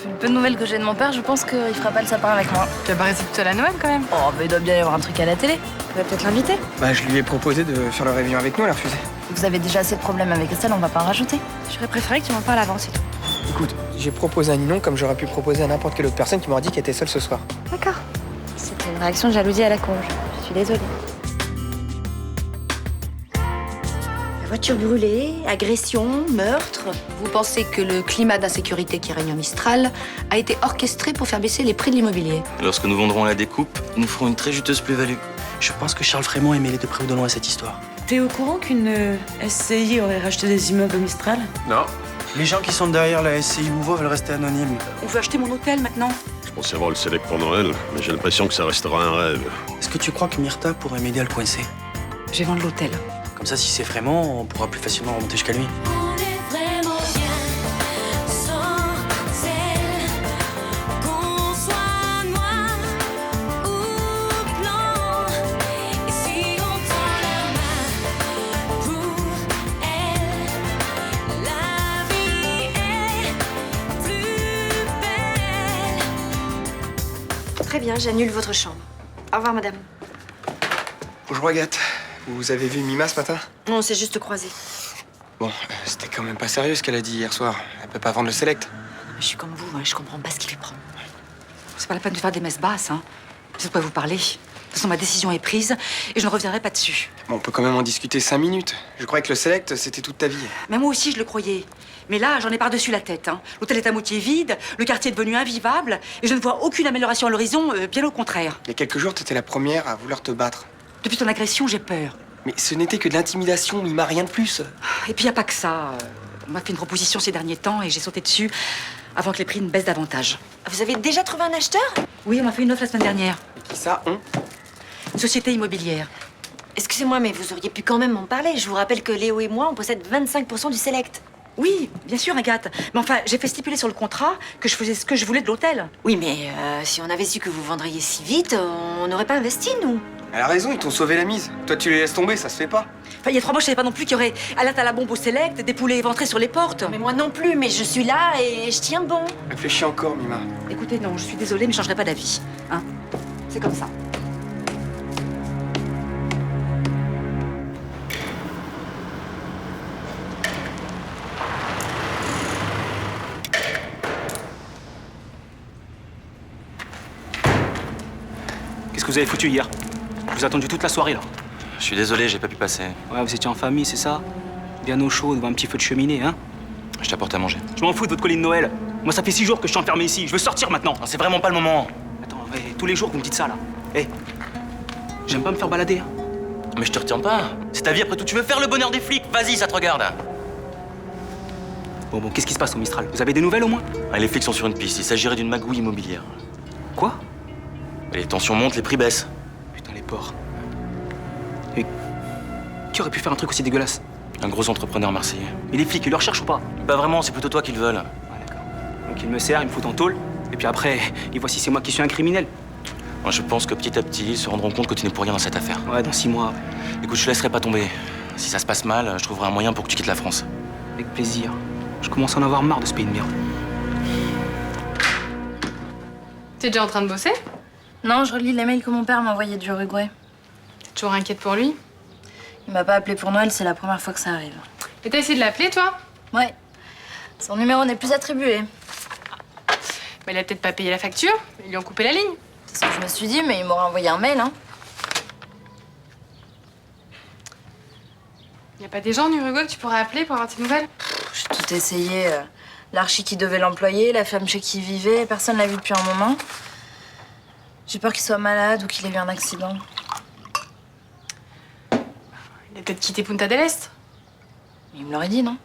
Vu le peu de nouvelles que j'ai de mon père, je pense qu'il fera pas le sapin avec moi. Tu vas pas rester toute seule à Noël quand même. Oh, mais il doit bien y avoir un truc à la télé. Tu vas peut-être l'inviter. Bah, je lui ai proposé de faire le réveillon avec nous, elle a refusé. Vous avez déjà assez de problèmes avec Estelle, on va pas en rajouter. J'aurais préféré que tu m'en parles avant, c'est tout. Écoute, j'ai proposé à Ninon comme j'aurais pu proposer à n'importe quelle autre personne qui m'aurait dit qu'elle était seule ce soir. D'accord. C'était une réaction de jalousie à la con. Je suis désolée. La voiture brûlée, agression, meurtre. Vous pensez que le climat d'insécurité qui règne en Mistral a été orchestré pour faire baisser les prix de l'immobilier? Lorsque nous vendrons la découpe, nous ferons une très juteuse plus-value. Je pense que Charles Frémont est mêlé de près ou de loin à cette histoire. T'es au courant qu'une SCI aurait racheté des immeubles au Mistral? Non. Les gens qui sont derrière la SCI Mouveau veulent rester anonymes. On veut acheter mon hôtel maintenant. Je pensais avoir le select pour Noël, mais j'ai l'impression que ça restera un rêve. Est-ce que tu crois que Myrta pourrait m'aider à le coincer? Je vais vendre l'hôtel. Comme ça, si c'est Frémont, on pourra plus facilement remonter jusqu'à lui. On est vraiment bien sans elle. Qu'on soit noir ou blanc. Et si on tend la main pour elle, la vie est plus belle. Très bien, j'annule votre chambre. Au revoir, madame. Bonjour Agathe. Vous avez vu Mima ce matin? On s'est juste croisés. Bon, c'était quand même pas sérieux ce qu'elle a dit hier soir. Elle peut pas vendre le select. Je suis comme vous, je comprends pas ce qui lui prend. C'est pas la peine de faire des messes basses, hein. C'est de quoi vous parler. De toute façon, ma décision est prise et je ne reviendrai pas dessus. Bon, on peut quand même en discuter 5 minutes. Je croyais que le select, c'était toute ta vie. Mais moi aussi, je le croyais. Mais là, j'en ai par-dessus la tête, hein. L'hôtel est à moitié vide, le quartier est devenu invivable et je ne vois aucune amélioration à l'horizon, bien au contraire. Il y a quelques jours, t'étais la première à vouloir te battre. Depuis ton agression, j'ai peur. Mais ce n'était que de l'intimidation, Mima, rien de plus. Et puis, il n'y a pas que ça. On m'a fait une proposition ces derniers temps et j'ai sauté dessus avant que les prix ne baissent davantage. Vous avez déjà trouvé un acheteur? Oui, on m'a fait une offre la semaine dernière. Et qui ça, on? Une société immobilière. Excusez-moi, mais vous auriez pu quand même m'en parler. Je vous rappelle que Léo et moi, on possède 25% du select. Oui, bien sûr, Agathe. Mais enfin, j'ai fait stipuler sur le contrat que je faisais ce que je voulais de l'hôtel. Oui, mais si on avait su que vous vendriez si vite, on n'aurait pas investi, nous. Elle a raison, ils t'ont sauvé la mise. Toi, tu les laisses tomber, ça se fait pas. Enfin, il y a 3 mois, je savais pas non plus qu'il y aurait alerte à la bombe au select, des poulets éventrés sur les portes. Mais moi non plus, mais je suis là et je tiens bon. Réfléchis encore, Mima. Écoutez, non, je suis désolée, mais je changerai pas d'avis. Hein. C'est comme ça. Qu'est-ce que vous avez foutu hier? Je vous ai attendu toute la soirée, là. Je suis désolé, j'ai pas pu passer. Ouais, vous étiez en famille, c'est ça? Bien au chaud, devant un petit feu de cheminée, hein? Je t'apporte à manger. Je m'en fous de votre colline de Noël. Moi, ça fait 6 jours que je suis enfermé ici. Je veux sortir maintenant. Non, c'est vraiment pas le moment. Attends, ouais, tous les jours, vous me dites ça, là. Hé, j'aime pas me faire balader, hein. Mais je te retiens pas. C'est ta vie, après tout. Tu veux faire le bonheur des flics? Vas-y, ça te regarde. Bon, qu'est-ce qui se passe au Mistral? Vous avez des nouvelles, au moins? Ah, les flics sont sur une piste. Il s'agirait d'une magouille immobilière. Quoi? Les tensions montent, les prix baissent. Putain, les porcs. Et qui aurait pu faire un truc aussi dégueulasse? Un gros entrepreneur marseillais. Et les flics, ils le recherchent ou pas? Pas vraiment, c'est plutôt toi qu'ils veulent. Ouais, d'accord. Donc ils me serrent, ils me foutent en tôle, et puis après, ils voient si c'est moi qui suis un criminel. Moi, je pense que petit à petit, ils se rendront compte que tu n'es pour rien dans cette affaire. Ouais, dans 6 mois. Écoute, je te laisserai pas tomber. Si ça se passe mal, je trouverai un moyen pour que tu quittes la France. Avec plaisir. Je commence à en avoir marre de ce pays de merde. T'es déjà en train de bosser? Non, je relis les mails que mon père m'a envoyés du Uruguay. T'es toujours inquiète pour lui? Il m'a pas appelé pour Noël, c'est la première fois que ça arrive. Et t'as essayé de l'appeler, toi? Ouais. Son numéro n'est plus attribué. Mais il a peut-être pas payé la facture. Ils lui ont coupé la ligne. C'est ce que je me suis dit, mais il m'aurait envoyé un mail, hein. Y a pas des gens en Uruguay que tu pourrais appeler pour avoir tes nouvelles? J'ai tout essayé. L'archi qui devait l'employer, la femme chez qui il vivait, personne l'a vu depuis un moment. J'ai peur qu'il soit malade ou qu'il ait eu un accident. Il a peut-être quitté Punta del Este. Mais il me l'aurait dit, non?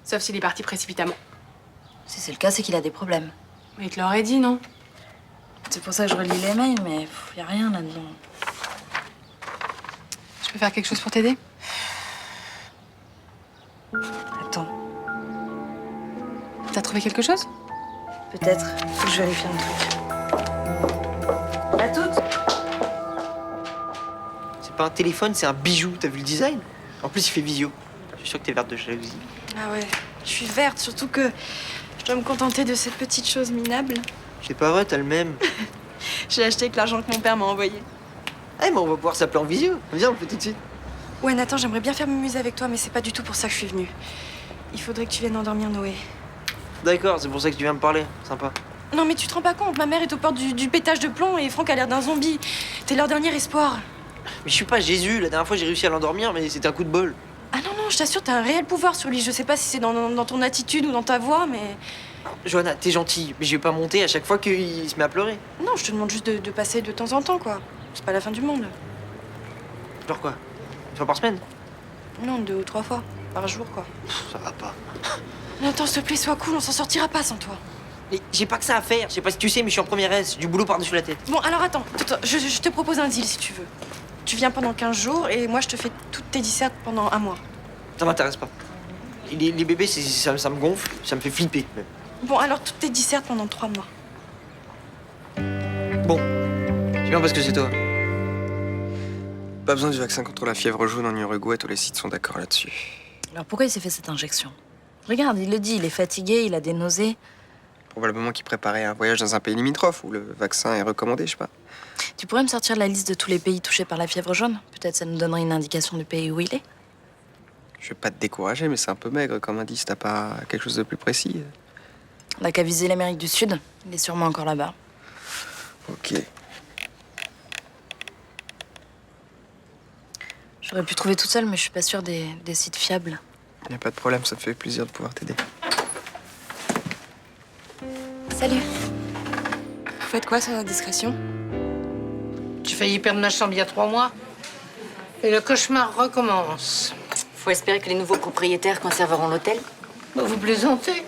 Sauf s'il est parti précipitamment. Si c'est le cas, c'est qu'il a des problèmes. Mais il te l'aurait dit, non? C'est pour ça que je relis les mails, mais y a rien là-dedans. Je peux faire quelque chose pour t'aider? Attends, T'as trouvé quelque chose? peut-être. Faut que je vérifie un truc. À toutes. C'est pas un téléphone, c'est un bijou. T'as vu le design? En plus, il fait visio. Je suis sûr que t'es verte de jalousie. Ah ouais, je suis verte, surtout que je dois me contenter de cette petite chose minable. C'est pas vrai, t'as le même. J'ai acheté avec l'argent que mon père m'a envoyé. Eh, mais on va pouvoir s'appeler en visio. Viens, on le fait tout de suite. Ouais, Nathan, j'aimerais bien faire mes musées avec toi, mais c'est pas du tout pour ça que je suis venue. Il faudrait que tu viennes endormir Noé. D'accord, c'est pour ça que tu viens me parler. Sympa. Non, mais tu te rends pas compte, ma mère est aux portes du pétage de plomb et Franck a l'air d'un zombie. T'es leur dernier espoir. Mais je suis pas Jésus. La dernière fois, j'ai réussi à l'endormir, mais c'était un coup de bol. Ah non, non, je t'assure, t'as un réel pouvoir sur lui. Je sais pas si c'est dans ton attitude ou dans ta voix, mais... Johanna, t'es gentille, mais je vais pas monter à chaque fois qu'il se met à pleurer. Non, je te demande juste de passer de temps en temps, quoi. C'est pas la fin du monde. Genre quoi? Une fois par semaine? Non, 2 ou 3 fois par jour, quoi. Ça va pas. Nathan, s'il te plaît, sois cool, on s'en sortira pas sans toi. Mais j'ai pas que ça à faire. Je sais pas si tu sais, mais je suis en première S. J'ai du boulot par-dessus la tête. Bon, alors attends, je te propose un deal, si tu veux. Tu viens pendant 15 jours et moi, je te fais toutes tes dissertes pendant 1 mois. Ça m'intéresse pas. Les bébés, ça me gonfle, ça me fait flipper. Même. Bon, alors toutes tes dissertes pendant 3 mois. Bon, c'est bien parce que c'est toi. Pas besoin du vaccin contre la fièvre jaune en Uruguay, tous les sites sont d'accord là-dessus. Alors pourquoi il s'est fait cette injection? Regarde, il le dit, il est fatigué, il a des nausées. Probablement qu'il préparait un voyage dans un pays limitrophe où le vaccin est recommandé, je sais pas. Tu pourrais me sortir la liste de tous les pays touchés par la fièvre jaune? Peut-être ça nous donnerait une indication du pays où il est. Je vais pas te décourager, mais c'est un peu maigre comme indice. T'as pas quelque chose de plus précis? On n'a qu'à viser l'Amérique du Sud. Il est sûrement encore là-bas. Ok. J'aurais pu trouver toute seule, mais je suis pas sûre des sites fiables. Y a pas de problème, ça me fait plaisir de pouvoir t'aider. Salut. Vous faites quoi sans indiscrétion? J'ai failli perdre ma chambre il y a 3 mois. Et le cauchemar recommence. Faut espérer que les nouveaux propriétaires conserveront l'hôtel. Bah, vous plaisantez.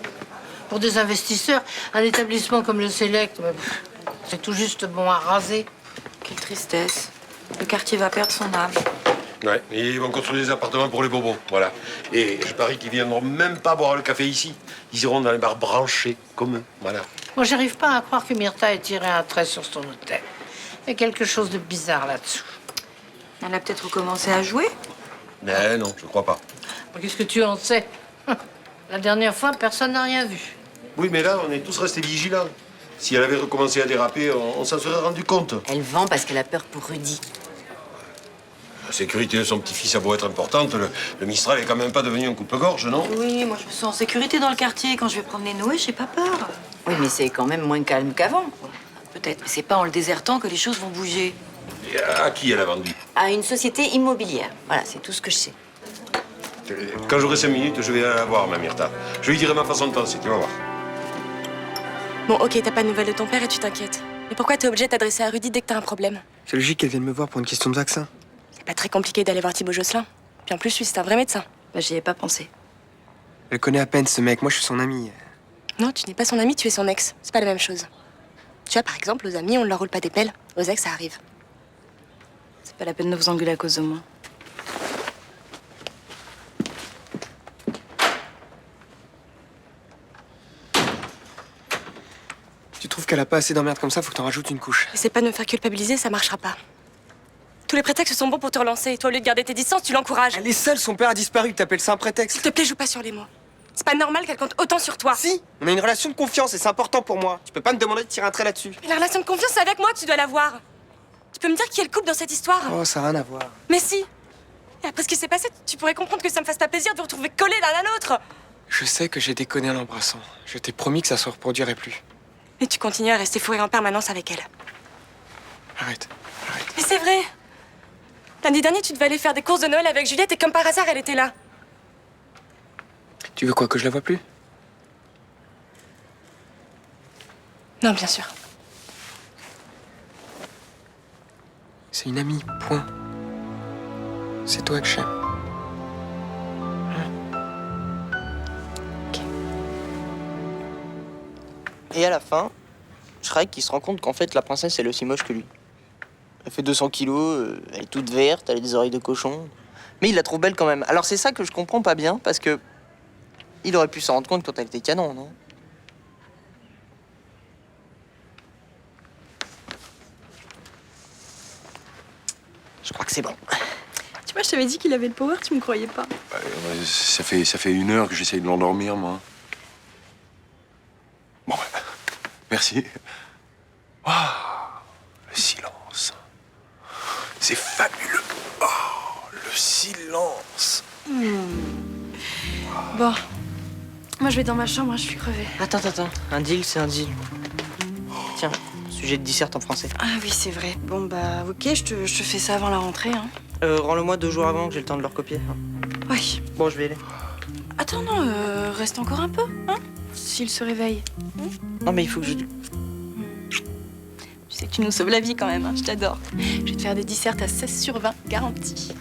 Pour des investisseurs, un établissement comme le Select, c'est tout juste bon à raser. Quelle tristesse. Le quartier va perdre son âme. Ouais, et ils vont construire des appartements pour les bobos, voilà. Et je parie qu'ils viendront même pas boire le café ici. Ils iront dans les bars branchés, comme eux, voilà. Moi, j'arrive pas à croire que Myrtha ait tiré un trait sur son hôtel. Il y a quelque chose de bizarre là-dessous. Elle a peut-être recommencé à jouer. Mais non, je crois pas. Qu'est-ce que tu en sais? La dernière fois, personne n'a rien vu. Oui, mais là, on est tous restés vigilants. Si elle avait recommencé à déraper, on s'en serait rendu compte. Elle vend parce qu'elle a peur pour Rudy. La sécurité de son petit-fils a beau être importante, le Mistral est quand même pas devenu un coupe-gorge, non? Oui, moi je me sens en sécurité dans le quartier. Quand je vais promener Noé, j'ai pas peur. Oui, mais c'est quand même moins calme qu'avant. Peut-être, mais c'est pas en le désertant que les choses vont bouger. Et à qui elle a vendu? À une société immobilière. Voilà, c'est tout ce que je sais. Quand j'aurai 5 minutes, je vais aller la voir, ma Myrtha. Je lui dirai ma façon de penser, tu vas voir. Bon, ok, t'as pas de nouvelles de ton père et tu t'inquiètes. Mais pourquoi t'es obligé de t'adresser à Rudy dès que t'as un problème? C'est logique qu'elle vienne me voir pour une question de vaccin. C'est pas très compliqué d'aller voir Thibaut Josselin. Puis en plus, lui, c'est un vrai médecin. Bah, j'y ai pas pensé. Elle connaît à peine ce mec, moi je suis son ami. Non, tu n'es pas son ami, tu es son ex. C'est pas la même chose. Tu vois, par exemple, aux amis, on ne leur roule pas des pelles. Aux ex, ça arrive. C'est pas la peine de vous engueuler à cause de moi. Tu trouves qu'elle a pas assez d'emmerde comme ça, faut que t'en rajoutes une couche. Essaie pas de me faire culpabiliser, ça marchera pas. Tous les prétextes sont bons pour te relancer. Et toi, au lieu de garder tes distances, tu l'encourages. Elle est seule, son père a disparu, t'appelles ça un prétexte? S'il te plaît, joue pas sur les mots. C'est pas normal qu'elle compte autant sur toi. Si, on a une relation de confiance et c'est important pour moi. Tu peux pas me demander de tirer un trait là-dessus. Mais la relation de confiance, c'est avec moi que tu dois l'avoir. Tu peux me dire qui est le couple dans cette histoire? Oh, ça a rien à voir. Mais si. Et après ce qui s'est passé, tu pourrais comprendre que ça me fasse pas plaisir de vous retrouver collés l'un à l'autre. Je sais que j'ai déconné en l'embrassant. Je t'ai promis que ça se reproduirait plus. Et tu continues à rester fourré en permanence avec elle. Arrête, arrête. Mais c'est vrai. Lundi dernier, tu devais aller faire des courses de Noël avec Juliette et comme par hasard, elle était là. Tu veux quoi, que je la vois plus? Non, bien sûr. C'est une amie, point. C'est toi que j'aime. Et à la fin, Shrek il se rend compte qu'en fait la princesse elle est aussi moche que lui. Elle fait 200 kilos, elle est toute verte, elle a des oreilles de cochon. Mais il la trouve belle quand même. Alors c'est ça que je comprends pas bien parce que il aurait pu s'en rendre compte quand elle était canon, non? Je crois que c'est bon. Tu vois, je t'avais dit qu'il avait le power, tu me croyais pas. Ça fait 1 heure que j'essaye de l'endormir, moi. Merci. Waouh, le silence. C'est fabuleux. Oh, le silence. Bon, moi je vais dans ma chambre, hein, je suis crevée. Attends. Un deal, c'est un deal. Tiens, sujet de dissert en français. Ah oui, c'est vrai. Bon, bah, ok, je te fais ça avant la rentrée, hein. Rends-le-moi 2 jours avant que j'ai le temps de le recopier. Hein. Oui. Bon, je vais y aller. Attends, non, reste encore un peu, hein, s'il se réveille. Non, mais il faut que je... Tu sais que tu nous sauves la vie quand même, hein, je t'adore. Je vais te faire des dissertes à 16/20, garantie.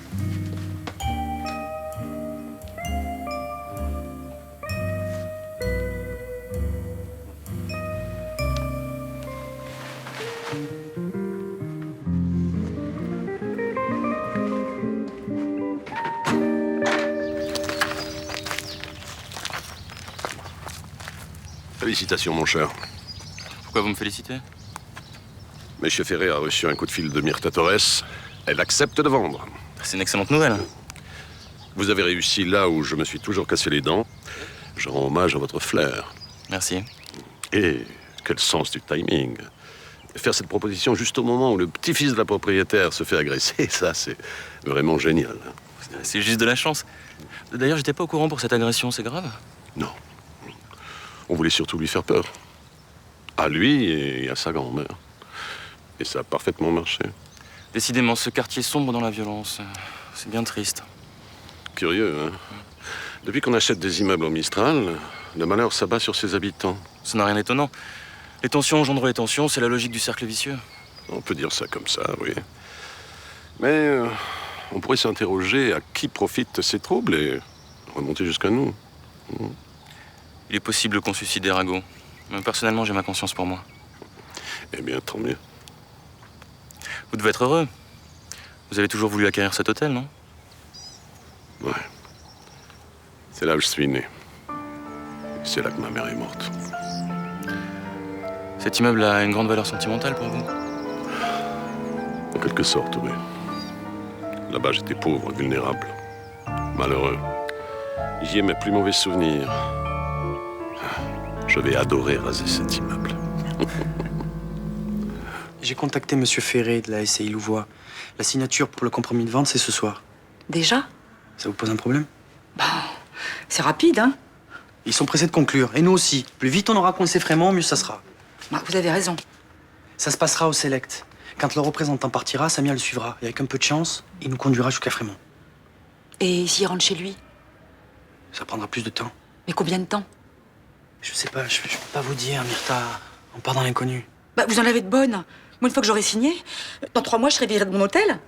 Félicitations, mon cher. Pourquoi vous me félicitez? Monsieur Ferré a reçu un coup de fil de Myrta Torres. Elle accepte de vendre. C'est une excellente nouvelle. Vous avez réussi là où je me suis toujours cassé les dents. Je rends hommage à votre flair. Merci. Et quel sens du timing. Faire cette proposition juste au moment où le petit-fils de la propriétaire se fait agresser, ça, c'est vraiment génial. C'est juste de la chance. D'ailleurs, j'étais pas au courant pour cette agression, c'est grave? Non. On voulait surtout lui faire peur. À lui et à sa grand-mère. Et ça a parfaitement marché. Décidément, ce quartier sombre dans la violence. C'est bien triste. Curieux, hein? Depuis qu'on achète des immeubles au Mistral, le malheur s'abat sur ses habitants. Ça n'a rien d'étonnant. Les tensions engendrent les tensions, c'est la logique du cercle vicieux. On peut dire ça comme ça, oui. Mais on pourrait s'interroger à qui profitent ces troubles et remonter jusqu'à nous. Il est possible qu'on suscite des ragots. Mais personnellement, j'ai ma conscience pour moi. Eh bien, tant mieux. Vous devez être heureux. Vous avez toujours voulu acquérir cet hôtel, non? Ouais. C'est là où je suis né. C'est là que ma mère est morte. Cet immeuble a une grande valeur sentimentale pour vous? En quelque sorte, oui. Là-bas, j'étais pauvre, vulnérable, malheureux. J'y ai mes plus mauvais souvenirs. Je vais adorer raser cet immeuble. J'ai contacté Monsieur Ferré de la SCI Louvois. La signature pour le compromis de vente, c'est ce soir. Déjà? Ça vous pose un problème? C'est rapide, hein? Ils sont pressés de conclure, et nous aussi. Plus vite on aura coincé Frémont, mieux ça sera. Bah, vous avez raison. Ça se passera au Select. Quand le représentant partira, Samia le suivra. Et avec un peu de chance, il nous conduira jusqu'à Frémont. Et s'il rentre chez lui? Ça prendra plus de temps. Mais combien de temps? Je sais pas, je peux pas vous dire, Myrta. On part dans l'inconnu. Bah, vous en avez de bonnes. Moi, une fois que j'aurai signé, dans 3 mois, je serai virée de mon hôtel.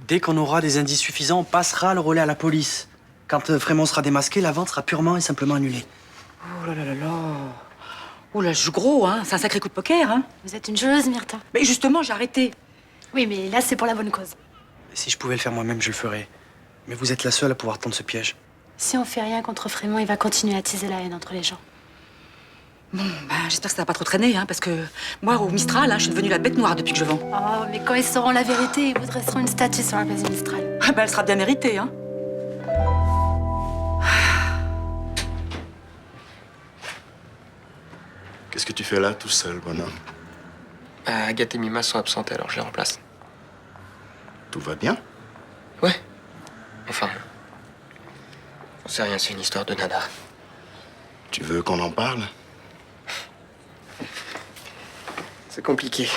Dès qu'on aura des indices suffisants, on passera le relais à la police. Quand Frémont sera démasqué, la vente sera purement et simplement annulée. Oh là là là là. Oh là, je joue gros, hein. C'est un sacré coup de poker, hein. Vous êtes une joueuse, Myrta. Mais justement, j'ai arrêté. Oui, mais là, c'est pour la bonne cause. Si je pouvais le faire moi-même, je le ferais. Mais vous êtes la seule à pouvoir tendre ce piège. Si on fait rien contre Frémont, il va continuer à teaser la haine entre les gens. Bon, bah, j'espère que ça va pas trop traîner, hein, parce que moi, au Mistral, hein, je suis devenue la bête noire depuis que je vends. Oh, mais quand ils sauront la vérité, ils vous dresseront une statue sur la place du Mistral. Ah, bah, elle sera bien méritée, hein. Qu'est-ce que tu fais là, tout seul, bonhomme? Agathe et Mima sont absentes, alors je les remplace. Tout va bien? Ouais. Enfin... On sait rien, c'est une histoire de nada. Tu veux qu'on en parle? C'est compliqué.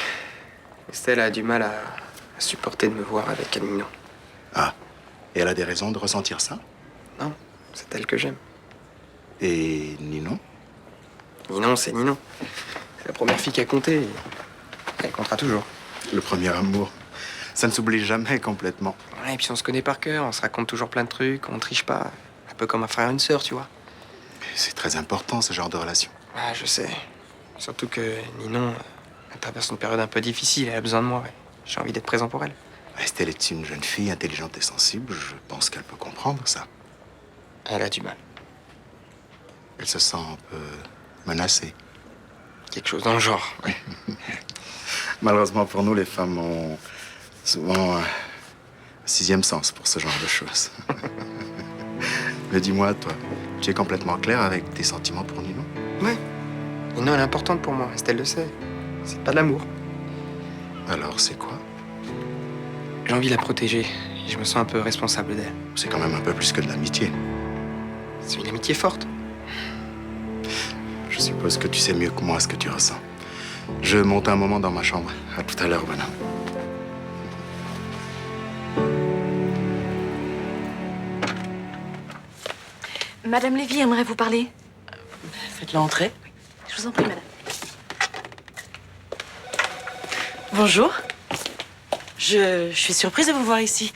Estelle a du mal à supporter de me voir avec Nino. Ah. Et elle a des raisons de ressentir ça? Non, c'est elle que j'aime. Et Nino? Ninon, c'est Ninon. C'est la première fille qui a compté. Elle comptera toujours. Le premier amour. Ça ne s'oublie jamais complètement. Ouais, et puis on se connaît par cœur, on se raconte toujours plein de trucs, on triche pas. Un peu comme un frère et une sœur, tu vois. C'est très important, ce genre de relation. Ah, je sais. Surtout que Ninon, elle traverse une période un peu difficile, elle a besoin de moi. Ouais. J'ai envie d'être présent pour elle. Estelle est une jeune fille intelligente et sensible. Je pense qu'elle peut comprendre ça. Elle a du mal. Elle se sent un peu menacée. Quelque chose dans le genre, ouais. Malheureusement pour nous, les femmes ont souvent un 6e sens pour ce genre de choses. Mais dis-moi, toi, tu es complètement clair avec tes sentiments pour Nino? Ouais. Nino, elle est importante pour moi, Estelle le sait. C'est pas de l'amour. Alors, c'est quoi? J'ai envie de la protéger. Et je me sens un peu responsable d'elle. C'est quand même un peu plus que de l'amitié. C'est une amitié forte. Je suppose que tu sais mieux que moi ce que tu ressens. Je monte un moment dans ma chambre. À tout à l'heure, voilà. Madame Lévy aimerait vous parler. Faites-la entrer. Je vous en prie, madame. Bonjour. Je suis surprise de vous voir ici.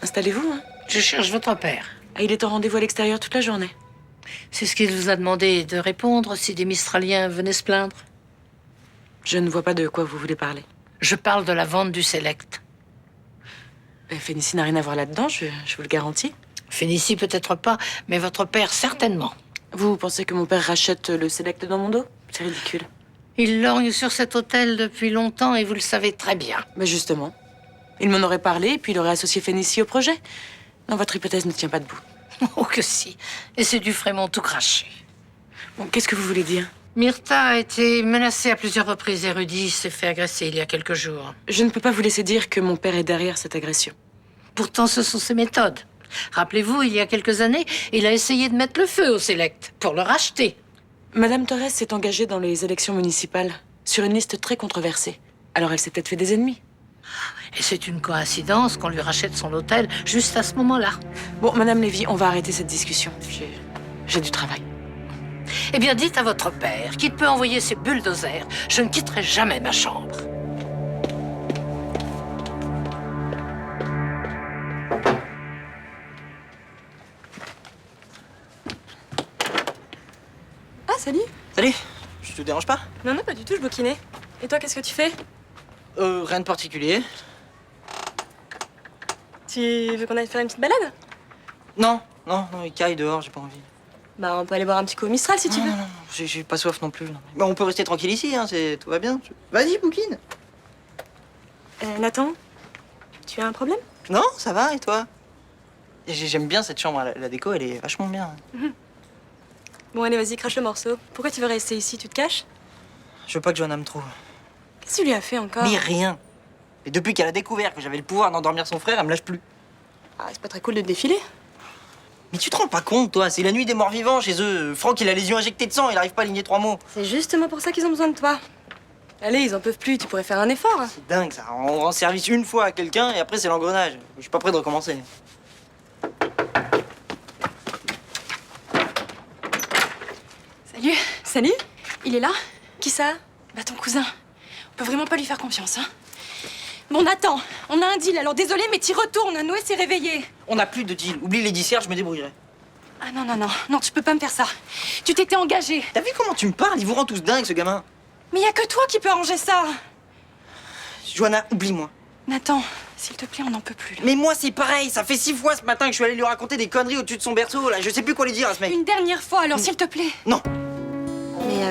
Installez-vous. Hein. Je cherche votre père. Ah, il est en rendez-vous à l'extérieur toute la journée. C'est ce qu'il vous a demandé de répondre si des Mistraliens venaient se plaindre. Je ne vois pas de quoi vous voulez parler. Je parle de la vente du Select. Fénicie n'a rien à voir là-dedans, je vous le garantis. Fénicie peut-être pas, mais votre père certainement. Vous pensez que mon père rachète le Select dans mon dos? C'est ridicule. Il lorgne sur cet hôtel depuis longtemps et vous le savez très bien. Mais justement, il m'en aurait parlé et puis il aurait associé Fénicie au projet. Non, votre hypothèse ne tient pas debout. Oh que si. Et c'est du Frémont tout craché. Bon, qu'est-ce que vous voulez dire? Myrtha a été menacée à plusieurs reprises et Rudy s'est fait agresser il y a quelques jours. Je ne peux pas vous laisser dire que mon père est derrière cette agression. Pourtant, ce sont ses méthodes. Rappelez-vous, il y a quelques années, il a essayé de mettre le feu au Select pour le racheter. Madame Torres s'est engagée dans les élections municipales sur une liste très controversée. Alors elle s'est peut-être fait des ennemis. Et c'est une coïncidence qu'on lui rachète son hôtel juste à ce moment-là. Bon, Madame Lévy, on va arrêter cette discussion. J'ai du travail. Eh bien, dites à votre père qu'il peut envoyer ses bulldozers. Je ne quitterai jamais ma chambre. Ah, salut. Salut, je te dérange pas? Non, non, pas du tout, je bouquinais. Et toi, qu'est-ce que tu fais? Rien de particulier. Tu veux qu'on aille faire une petite balade? Non, il caille dehors, j'ai pas envie. Bah, on peut aller boire un petit coup au Mistral si tu veux. Non, j'ai pas soif non plus. Non. Bah, on peut rester tranquille ici, hein, tout va bien. Vas-y, bouquine. Nathan, tu as un problème? Non, ça va, et toi? J'aime bien cette chambre, la déco, elle est vachement bien. Bon, allez, vas-y, crache le morceau. Pourquoi tu veux rester ici? Tu te caches? Je veux pas que Johanna me trouve. Qu'est-ce que tu lui as fait encore? Mais rien. Et depuis qu'elle a découvert que j'avais le pouvoir d'endormir son frère, elle me lâche plus. Ah, c'est pas très cool de te défiler. Mais tu te rends pas compte, toi? C'est la nuit des morts vivants chez eux. Franck, il a les yeux injectés de sang, il arrive pas à aligner 3 mots. C'est justement pour ça qu'ils ont besoin de toi. Allez, ils en peuvent plus, tu pourrais faire un effort. C'est dingue, ça. On rend service une fois à quelqu'un et après, c'est l'engrenage. Je suis pas prêt de recommencer. Salut. Salut. Il est là? Qui ça? Bah, ton cousin. On peut vraiment pas lui faire confiance, hein. Bon, Nathan, on a un deal, alors désolé, mais t'y retournes. Noé s'est réveillé. On n'a plus de deal. Oublie les disserts, je me débrouillerai. Ah non, tu peux pas me faire ça. Tu t'étais engagé. T'as vu comment tu me parles? Il vous rend tous dingues, ce gamin. Mais y a que toi qui peux arranger ça. Johanna, oublie-moi. Nathan, s'il te plaît, on n'en peut plus. Là. Mais moi, c'est pareil. Ça fait 6 fois ce matin que je suis allé lui raconter des conneries au-dessus de son berceau, là. Je sais plus quoi lui dire à ce mec. Une dernière fois, alors, s'il te plaît. Non. Mais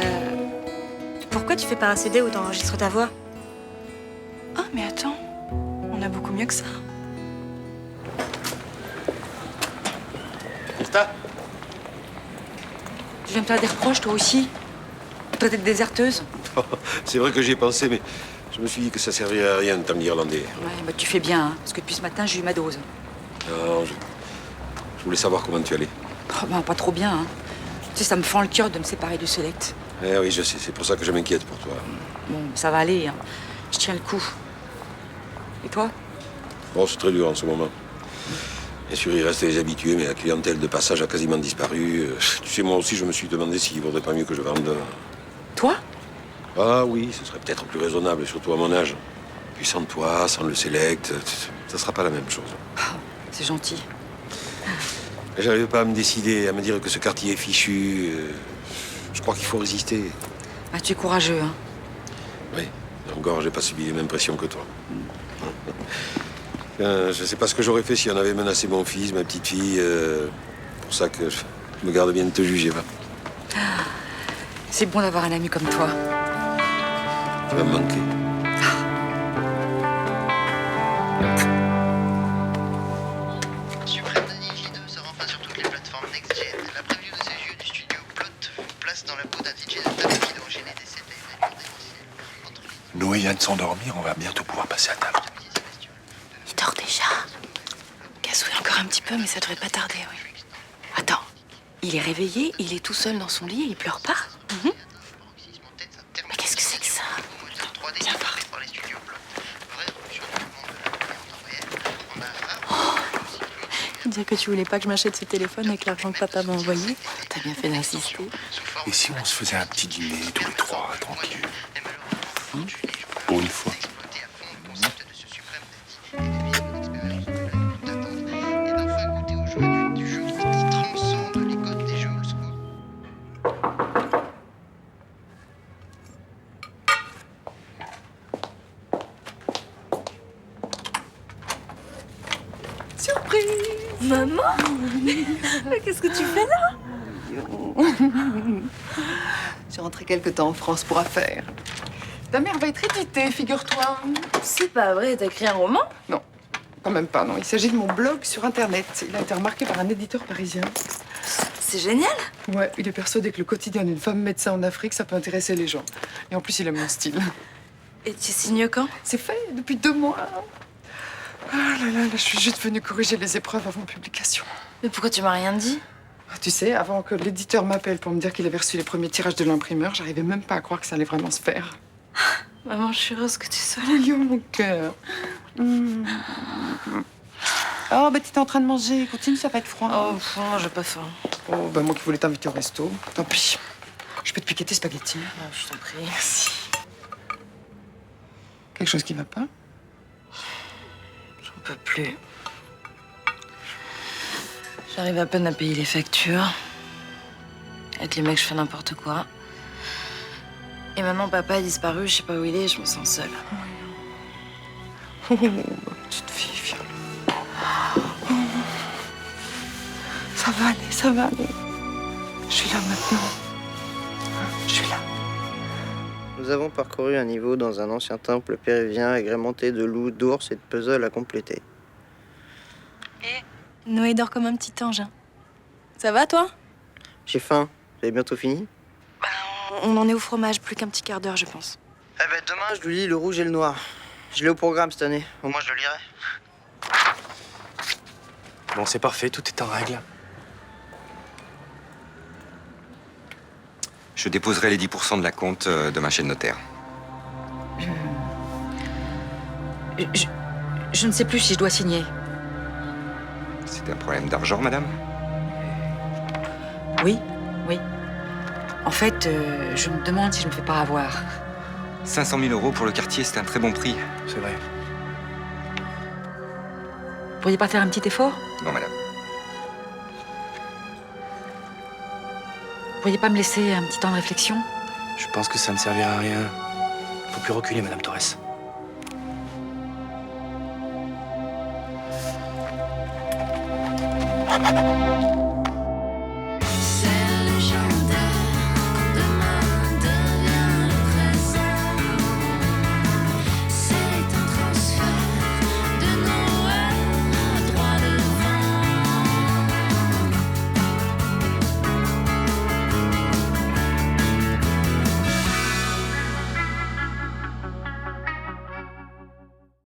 pourquoi tu fais pas un CD où t'enregistres ta voix? Ah, mais attends. On a beaucoup mieux que ça. Myrtha? Tu viens me faire des reproches, toi aussi? Toi, d'être déserteuse? C'est vrai que j'y ai pensé, mais je me suis dit que ça servirait à rien de t'amener irlandais. Ouais, bah tu fais bien, hein, parce que depuis ce matin, j'ai eu ma dose. Non, je voulais savoir comment tu allais. Oh, ben, pas trop bien, hein. Tu sais, ça me fend le cœur de me séparer du Select. Eh oui, je sais, c'est pour ça que je m'inquiète pour toi. Bon, ça va aller, hein. Je tiens le coup. Et toi? Bon, c'est très dur en ce moment. Bien sûr, il reste les habitués, mais la clientèle de passage a quasiment disparu. Tu sais, moi aussi, je me suis demandé s'il vaudrait pas mieux que je vende. Toi? Ah oui, ce serait peut-être plus raisonnable, surtout à mon âge. Puis sans toi, sans le Select, ça sera pas la même chose. C'est gentil. Mais j'arrive pas à me décider, à me dire que ce quartier est fichu. Je crois qu'il faut résister. Ah, tu es courageux, hein. Oui, encore, j'ai pas subi les mêmes pressions que toi. Je sais pas ce que j'aurais fait si on avait menacé mon fils, ma petite fille. Pour ça que je me garde bien de te juger, va. C'est bon d'avoir un ami comme toi. Tu vas me manquer. Suprême DJ 2 sort enfin sur toutes les plateformes next-gen. La preview de ces jeux du studio Plot vous place dans la peau d'un DJ de tabac enchaîné Noé vient de s'endormir, on va bientôt pouvoir passer à table. Il dort déjà. Gazouille encore un petit peu, mais ça devrait pas tarder, oui. Attends, il est réveillé, il est tout seul dans son lit et il pleure pas. Mais qu'est-ce que c'est que ça? Viens voir. Dire que tu voulais pas que je m'achète ce téléphone avec l'argent que papa m'a envoyé. T'as bien fait d'insister. Et si on se faisait un petit dîner tous les trois, tranquille? Pour une fois. Surprise! Maman? Mais qu'est-ce que tu fais là? J'ai rentré quelque temps en France pour affaires. Ta mère va être éditée, figure-toi. C'est pas vrai, t'as écrit un roman? Non, quand même pas, non. Il s'agit de mon blog sur Internet. Il a été remarqué par un éditeur parisien. C'est génial. Ouais, il est persuadé que le quotidien d'une femme médecin en Afrique, ça peut intéresser les gens. Et en plus, il aime mon style. Et tu signes quand? C'est fait, depuis 2 mois. Ah là là, je suis juste venue corriger les épreuves avant publication. Mais pourquoi tu m'as rien dit? Tu sais, avant que l'éditeur m'appelle pour me dire qu'il avait reçu les premiers tirages de l'imprimeur, j'arrivais même pas à croire que ça allait vraiment se faire. Maman, je suis heureuse que tu sois là. Oh, mon cœur. Oh, bah t'étais en train de manger. Continue, ça va être froid. Oh, j'ai pas faim. Oh, bah moi qui voulais t'inviter au resto. Tant pis. Je peux te piquer tes spaghettis. Je t'en prie. Merci. Quelque chose qui va pas? J'en peux plus. J'arrive à peine à payer les factures. Avec les mecs, je fais n'importe quoi. Et maintenant, papa a disparu, je sais pas où il est, je me sens seule. Oh, ma petite fille, viens. Oh. Ça va aller, ça va aller. Je suis là maintenant. Je suis là. Nous avons parcouru un niveau dans un ancien temple péruvien agrémenté de loups, d'ours et de puzzles à compléter. Noé dort comme un petit ange. Hein. Ça va, toi? J'ai faim. Vous avez bientôt fini? On en est au fromage, plus qu'un petit quart d'heure, je pense. Eh ben demain, je lui lis Le Rouge et le Noir. Je l'ai au programme cette année. Au moins, je le lirai. Bon, c'est parfait, tout est en règle. Je déposerai les 10% de la compte demain chez le notaire. Je ne sais plus si je dois signer. C'est un problème d'argent, madame? Oui, oui. En fait, je me demande si je me fais pas avoir. 500 000 € pour le quartier, c'est un très bon prix. C'est vrai. Vous pourriez pas faire un petit effort? Non, madame. Vous pourriez pas me laisser un petit temps de réflexion? Je pense que ça ne servira à rien. Faut plus reculer, Madame Torres.